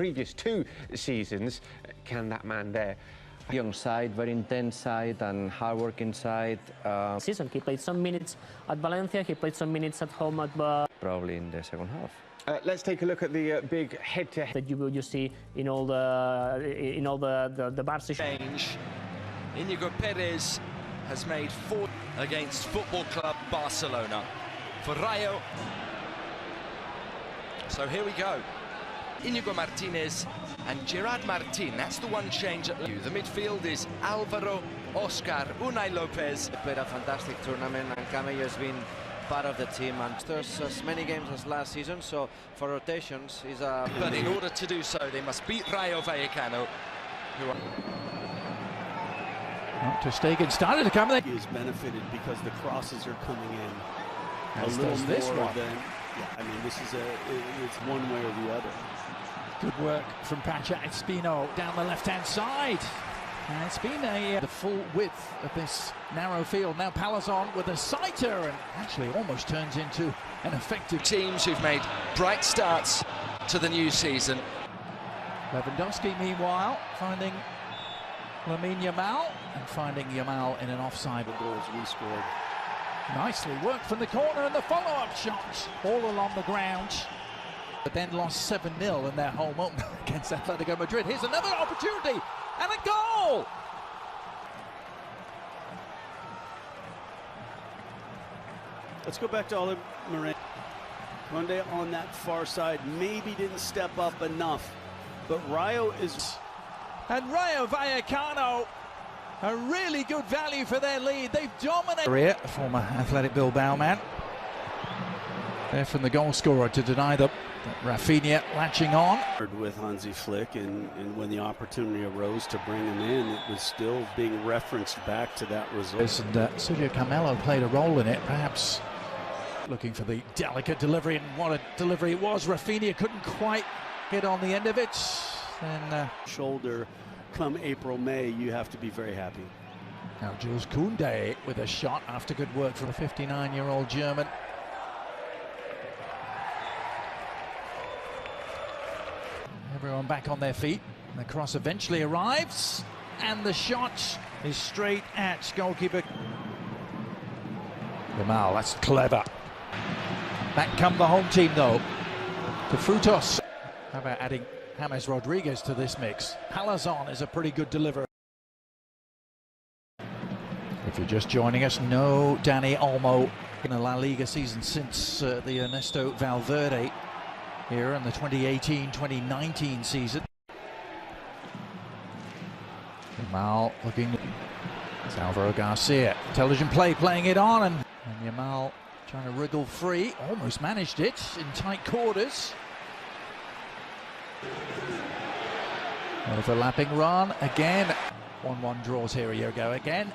previous 2 seasons. Can that man there? Young side, very intense side and hard-working side. Season he played some minutes at Valencia. He played some minutes at home at Probably in the second half. Let's take a look at the big head-to-head that you see in all the Barca change. Inigo Perez has made 4 against Football Club Barcelona for Rayo. So here we go. Inigo Martinez and Gerard Martin. That's the one change at the midfield is Alvaro, Oscar, Unai Lopez. Played a fantastic tournament, and Camello has been part of the team, and there's as many games as last season, so for rotations is a... But in order to do so, they must beat Rayo Vallecano, who are... Ter Stegen started to come there. He has benefited because the crosses are coming in As a little does this more one. than... Yeah, I mean, this is it's one way or the other. Good work from Pacha Espino down the left-hand side. And it's been the full width of this narrow field. Now Palazon with a sighter, and actually almost turns into an effective... Teams who've made bright starts to the new season. Lewandowski, meanwhile, finding Lamine Yamal, and finding Yamal in an offside. The goals we scored. Nicely worked from the corner, and the follow-up shot all along the ground. But then lost 7-0 in their home opener against Atletico Madrid. Here's another opportunity, and a goal! Let's go back to Oliver Moran. Conde on that far side maybe didn't step up enough, but Rayo is... And Rayo Vallecano, a really good value for their lead. They've dominated. The former Athletic Bilbao man. There from the goal scorer to deny them. Rafinha latching on. With Hansi Flick, and when the opportunity arose to bring him in, it was still being referenced back to that result. And Sergio Camelo played a role in it, perhaps looking for the delicate delivery, and what a delivery it was. Rafinha couldn't quite get on the end of it. Then shoulder come April, May, you have to be very happy. now Jules Koundé with a shot after good work from a 59-year-old German. Everyone back on their feet. The cross eventually arrives, and the shot is straight at goalkeeper. Yamal, that's clever. Back come the home team though, to Frutos. How about adding James Rodriguez to this mix? Palazon is a pretty good deliverer. If you're just joining us, no Dani Olmo in a La Liga season since the Ernesto Valverde here in the 2018-2019 season. Yamal looking, it's Alvaro Garcia, intelligent play, playing it on, and Yamal trying to wriggle free, almost managed it in tight quarters. Overlapping run again. 1-1 draws here a year ago again.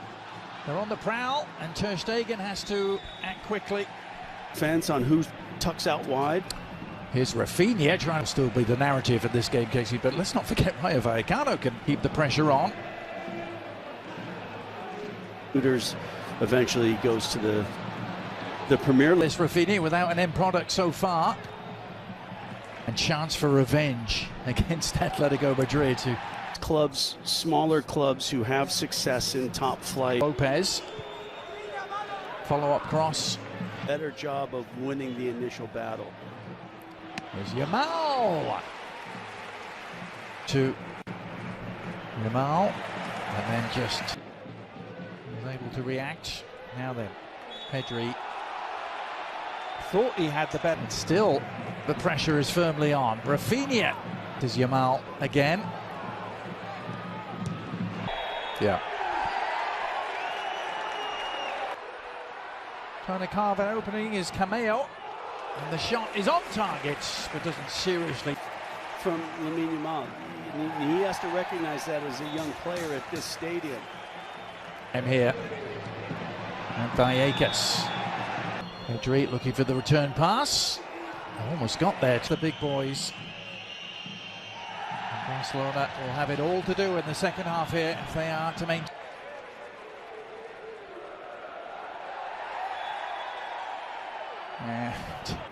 They're on the prowl, and Ter Stegen has to act quickly. Fence on who tucks out wide. Here's Rafinha trying to still be the narrative of this game, Casey, but let's not forget Rayo Vallecano can keep the pressure on. Hooters eventually goes to the Premier League. This Rafinha without an end product so far. And chance for revenge against Atletico Madrid. Clubs, smaller clubs who have success in top flight. Lopez. Follow-up cross. Better job of winning the initial battle. Here's Yamal. To Yamal. And then just was able to react. Now then, Pedri thought he had the bet, and still the pressure is firmly on. Rafinha does Yamal again. Yeah. Trying to carve an opening is Cameo, and the shot is on target, but doesn't seriously. From Lamine Yamal, he has to recognize that as a young player at this stadium. I'm here. And Vallecas. Pedri looking for the return pass. Almost got there to the big boys. And Barcelona will have it all to do in the second half here if they are to maintain.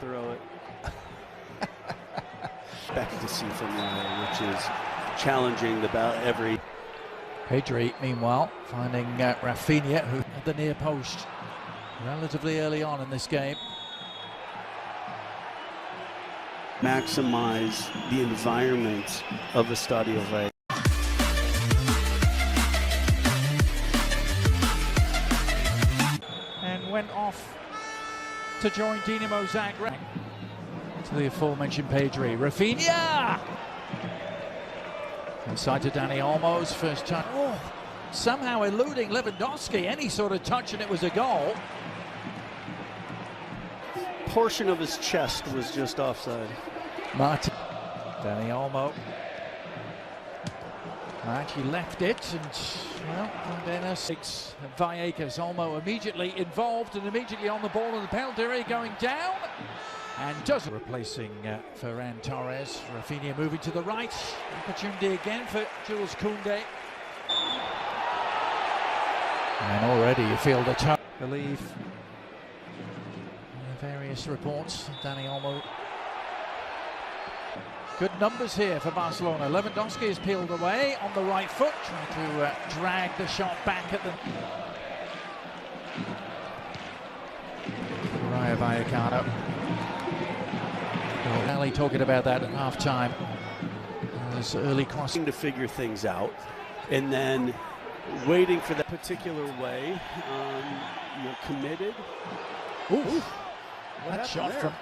Throw it. expect to see from Rayo, which is challenging about every. Pedri, meanwhile, finding Rafinha, who at the near post relatively early on in this game. Maximize the environment of the Stadio Rayo. And went off to join Dinamo Zagreb. To the aforementioned Pedri. Rafinha! Inside to Dani Olmo's first touch. Oh, somehow eluding Lewandowski. Any sort of touch and it was a goal. Portion of his chest was just offside. Martin. Dani Olmo. He left it and, well, Dennis. 6 Vallecano. Olmo immediately involved and immediately on the ball, and the penalty area going down. And does replacing Ferran Torres. Rafinha moving to the right. Opportunity again for Jules Koundé. And already you feel the touch. Believe various reports. Dani Olmo. Good numbers here for Barcelona. Lewandowski is peeled away on the right foot, trying to drag the shot back at the Rayo Vallecano. Ali talking about that at half-time. There's early crossing to figure things out, and then waiting for that particular way. You're committed. Ooh, that shot there from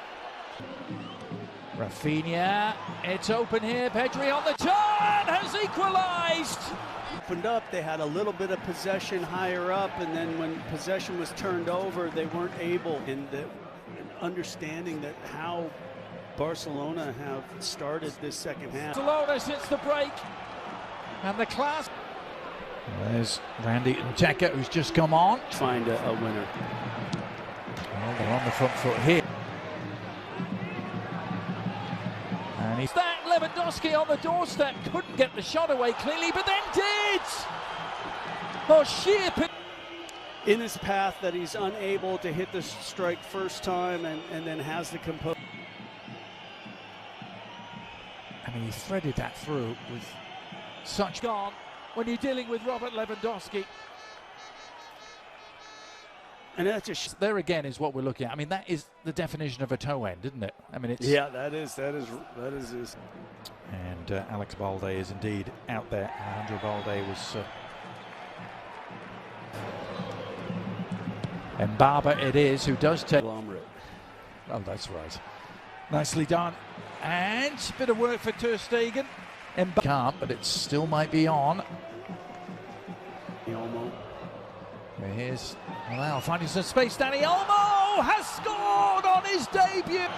Rafinha. It's open here. Pedri on the turn has equalised. Opened up. They had a little bit of possession higher up, and then when possession was turned over, they weren't able. And understanding that how Barcelona have started this second half. Barcelona since the break, and the class. There's Randy Nteka, who's just come on. Find a winner. Well, they're on the front foot here. And he's that Lewandowski on the doorstep. Couldn't get the shot away cleanly, but then did. Oh, sheer. In his path that he's unable to hit the strike first time and then has the composure. I mean, he threaded that through with such gone when you're dealing with Robert Lewandowski. And that's just there again is what we're looking at. I mean, that is the definition of a toe end, isn't it? I mean, it's that is. And Alex Balde is indeed out there. Alejandro Balde was. Mbaba it is who does take. Oh, that's right. Nicely done. And a bit of work for Ter Stegen. Can't, but it still might be on. Olmo. Here's Well, finding some space. Dani Olmo has scored on his debut.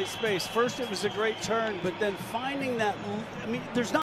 Space. First, it was a great turn, but then finding that. I mean, there's not.